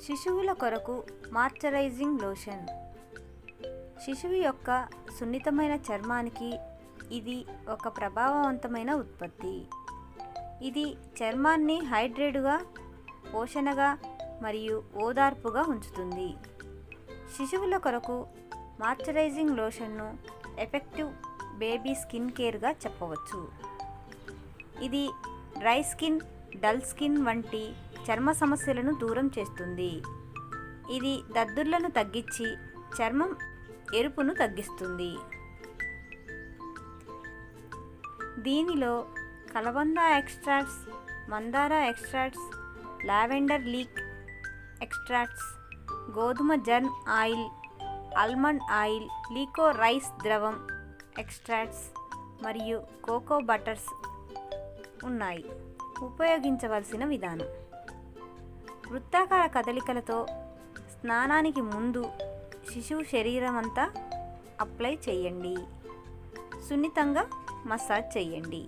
శిశువుల కొరకు moisturising lotion. శిశువు యొక్క సున్నితమైన చర్మానికి ఇది ఒక ప్రభావవంతమైన ఉత్పత్తి. ఇది చర్మాన్ని హైడ్రేట్గా, పోషణగా మరియు ఓదార్పుగా ఉంచుతుంది. శిశువుల కొరకు మాయిశ్చరైజింగ్ లోషన్ను ఎఫెక్టివ్ బేబీ స్కిన్ కేర్గా చెప్పవచ్చు. ఇది డ్రై స్కిన్, డల్ స్కిన్ వంటి చర్మ సమస్యలను దూరం చేస్తుంది. ఇది దద్దుర్లను తగ్గించి చర్మం ఎరుపును తగ్గిస్తుంది. దీనిలో కలబంద ఎక్స్ట్రాక్ట్స్, మందార ఎక్స్ట్రాక్ట్స్, లావెండర్ లీక్ ఎక్స్ట్రాక్ట్స్, గోధుమ జర్న్ ఆయిల్, ఆల్మండ్ ఆయిల్, లీకో రైస్ ద్రవం ఎక్స్ట్రాక్ట్స్ మరియు కోకో బటర్స్ ఉన్నాయి. ఉపయోగించవలసిన విధానం: వృత్తాకార కదలికలతో స్నానానికి ముందు శిశువు శరీరం అంతా అప్లై చేయండి. సున్నితంగా మసాజ్ చేయండి.